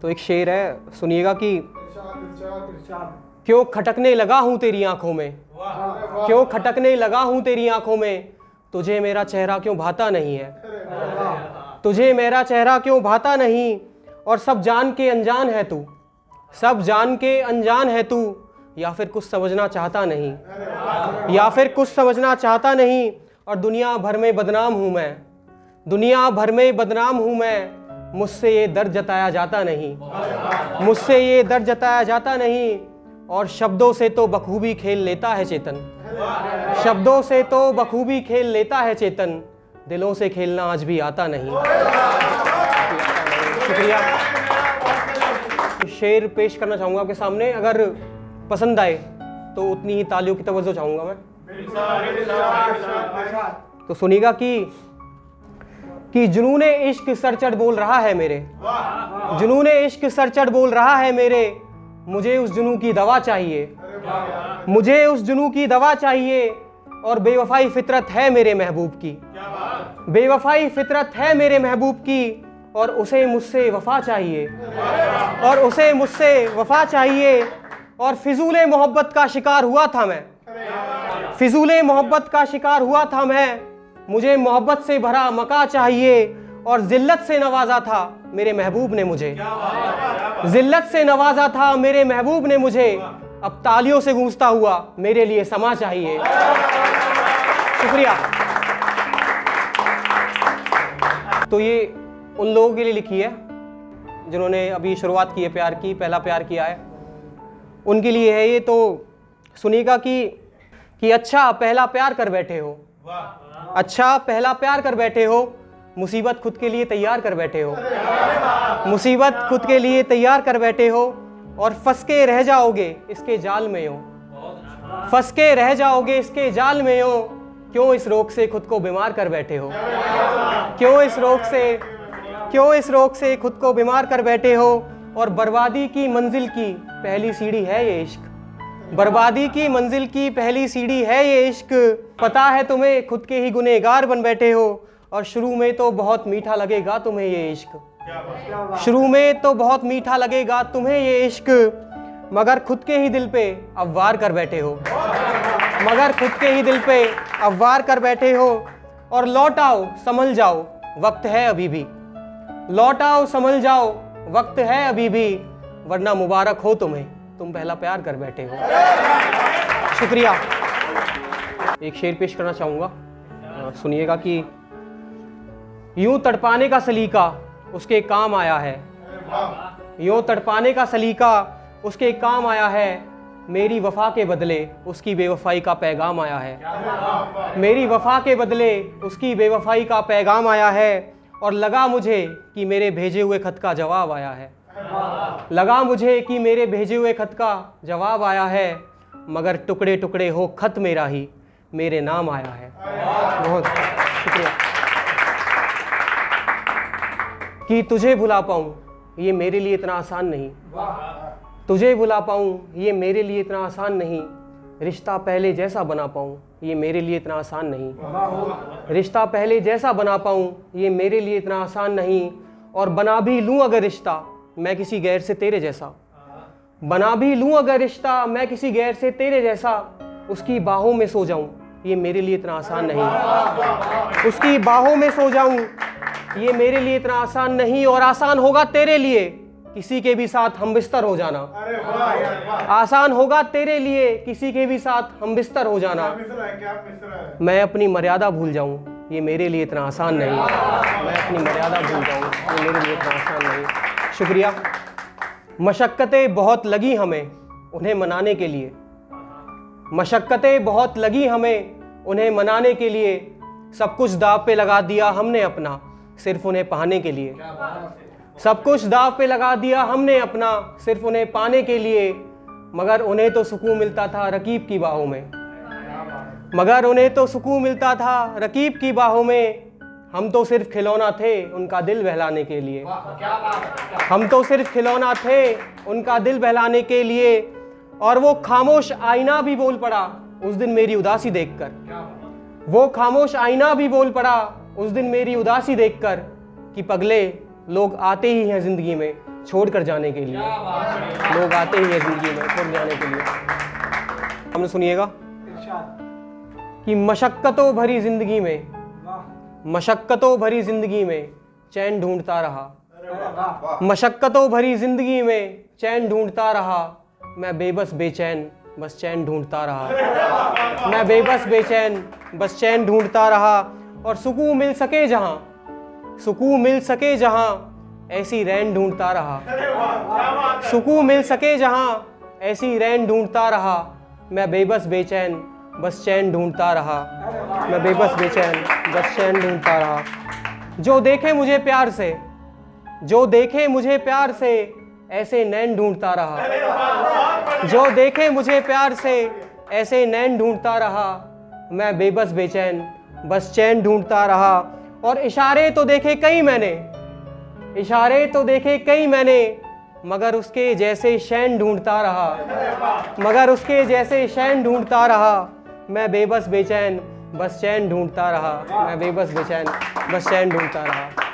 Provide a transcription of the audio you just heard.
तो एक शेर है, सुनिएगा कि क्यों खटकने लगा हूँ तेरी आंखों में, क्यों खटकने लगा हूँ तेरी आंखों में, तुझे मेरा चेहरा क्यों भाता नहीं है, तुझे मेरा चेहरा क्यों भाता नहीं, और सब जान के अनजान है तू, सब जान के अनजान है तू, या फिर कुछ समझना चाहता नहीं, या फिर कुछ समझना चाहता नहीं, और दुनिया भर में बदनाम हूँ मैं, दुनिया भर में बदनाम हूँ मैं, मुझसे ये दर्द जताया जाता नहीं, मुझसे ये दर्द जताया जाता नहीं, और शब्दों से तो बखूबी खेल लेता है चेतन, शब्दों से तो बखूबी खेल लेता है चेतन, दिलों से खेलना आज भी आता नहीं। शुक्रिया। शेर पेश करना चाहूँगा आपके सामने, अगर पसंद आए तो उतनी ही तालियों की तवज्जो चाहूँगा मैं। तो सुनिएगा कि जुनूने इश्क सर चढ़ बोल रहा है मेरे, जुनूने इश्क सर चढ़ बोल रहा है मेरे, मुझे उस जुनू की दवा चाहिए, मुझे उस जुनू की दवा चाहिए, और बेवफाई फितरत है मेरे महबूब की, बेवफाई फितरत है मेरे महबूब की, और उसे मुझसे वफा चाहिए, और उसे मुझसे वफा चाहिए, और फिजूले मोहब्बत का शिकार हुआ था मैं, फिजूले मोहब्बत का शिकार हुआ था मैं, मुझे मोहब्बत से भरा मका चाहिए, और जिल्लत से नवाजा था मेरे महबूब ने मुझे, जिल्लत से नवाजा था मेरे महबूब ने मुझे, अब तालियों से गूंजता हुआ मेरे लिए समा चाहिए। शुक्रिया। तो ये उन लोगों के लिए लिखी है जिन्होंने अभी शुरुआत की है प्यार की, पहला प्यार किया है, उनके लिए है ये। तो सुनिएगा कि अच्छा पहला प्यार कर बैठे हो, अच्छा पहला प्यार कर बैठे हो, मुसीबत खुद के लिए तैयार कर बैठे हो, मुसीबत खुद के लिए तैयार कर बैठे हो, और फंस के रह जाओगे इसके जाल में हो, फंस के रह जाओगे इसके जाल में हो, क्यों इस रोग से खुद को बीमार कर बैठे हो, क्यों इस रोग से खुद को बीमार कर बैठे हो, और बर्बादी की मंजिल की पहली सीढ़ी है ये इश्क, बर्बादी की मंजिल की पहली सीढ़ी है ये इश्क, पता है तुम्हें खुद के ही गुनहगार बन बैठे हो, और शुरू में तो बहुत मीठा लगेगा तुम्हें ये इश्क, शुरू में तो बहुत मीठा लगेगा तुम्हें ये इश्क, मगर खुद के ही दिल पे अब वार कर बैठे हो, मगर खुद के ही दिल पे अब वार कर बैठे हो, और लौट आओ संभल जाओ वक्त है अभी भी, लौट आओ संभल जाओ वक्त है अभी भी, वरना मुबारक हो तुम्हें तुम पहला प्यार कर बैठे हो। शुक्रिया। एक शेर पेश करना चाहूँगा, सुनिएगा कि यूं तड़पाने का सलीका उसके काम आया है, यूं तड़पाने का सलीका उसके काम आया है, मेरी वफा के बदले उसकी बेवफाई का पैगाम आया है, मेरी वफा के बदले उसकी बेवफाई का पैगाम आया है, और लगा मुझे कि मेरे भेजे हुए खत का जवाब आया है, लगा मुझे कि मेरे भेजे हुए खत का जवाब आया है, मगर टुकड़े टुकड़े हो खत मेरा ही मेरे नाम आया है। बहुत शुक्रिया। कि तुझे भुला पाऊँ ये मेरे लिए इतना आसान नहीं, तुझे भुला पाऊँ ये मेरे लिए इतना आसान नहीं, रिश्ता पहले जैसा बना पाऊँ ये मेरे लिए इतना आसान नहीं, रिश्ता पहले जैसा बना पाऊँ ये मेरे लिए इतना आसान नहीं, और बना भी लूँ अगर रिश्ता मैं किसी गैर से तेरे जैसा, बना भी लूँ अगर रिश्ता मैं किसी गैर से तेरे जैसा, उसकी बाहों में सो जाऊँ ये मेरे लिए इतना आसान नहीं, उसकी बाहों में सो जाऊँ ये मेरे लिए इतना आसान नहीं, और आसान होगा तेरे लिए किसी के भी साथ हम बिस्तर हो जाना, आसान होगा तेरे लिए किसी के भी साथ हम बिस्तर हो जाना, मैं अपनी मर्यादा भूल जाऊं ये मेरे लिए इतना आसान नहीं, मैं अपनी मर्यादा भूल जाऊं ये मेरे लिए इतना आसान नहीं। शुक्रिया। मशक्क़तें बहुत लगी हमें उन्हें मनाने के लिए, मशक्क़तें बहुत लगी हमें उन्हें मनाने के लिए, सब कुछ दाव पे लगा दिया हमने अपना सिर्फ उन्हें पाने के लिए, सब कुछ दाव पे लगा दिया हमने अपना सिर्फ उन्हें पाने के लिए, मगर उन्हें तो सुकून मिलता था रकीब की बाहों में, मगर उन्हें तो सुकून मिलता था रकीब की बाहों में, हम तो सिर्फ खिलौना थे उनका दिल बहलाने के लिए, हम तो सिर्फ खिलौना थे उनका दिल बहलाने के लिए, और वो खामोश आईना भी बोल पड़ा उस दिन मेरी उदासी देखकर, वो खामोश आईना भी बोल पड़ा उस दिन मेरी उदासी देखकर, कि पगले लोग आते ही हैं ज़िंदगी में छोड़कर जाने के लिए। लोग आते ही हैं ज़िंदगी में छोड़ जाने के लिए। हमने सुनिएगा कि मशक्क़तों भरी ज़िंदगी में, मशक्क़तों भरी ज़िंदगी में चैन ढूंढता रहा। मशक्क़तों भरी ज़िंदगी में चैन ढूंढता रहा। मैं बेबस बेचैन बस चैन ढूंढता रहा। मैं बेबस बेचैन बस चैन ढूंढता रहा। और सुकून मिल सके जहाँ, सुकून मिल सके जहाँ ऐसी रैन ढूंढता रहा। सुकून मिल सके जहाँ ऐसी रैन ढूंढता रहा। मैं बेबस बेचैन बस चैन ढूंढता रहा। मैं बेबस बेचैन बस चैन ढूंढता रहा। जो देखे मुझे प्यार से, जो देखे मुझे प्यार से ऐसे नैन ढूंढता रहा। जो देखे मुझे प्यार से ऐसे नैन ढूंढता रहा। मैं बेबस बेचैन बस चैन ढूंढता रहा। और इशारे तो देखे कई मैंने, इशारे तो देखे कई मैंने, मगर उसके जैसे शैन ढूंढता रहा। मगर उसके जैसे शैन ढूंढता रहा। मैं बेबस बेचैन बस चैन ढूंढता रहा। मैं बेबस बेचैन बस चैन ढूंढता रहा।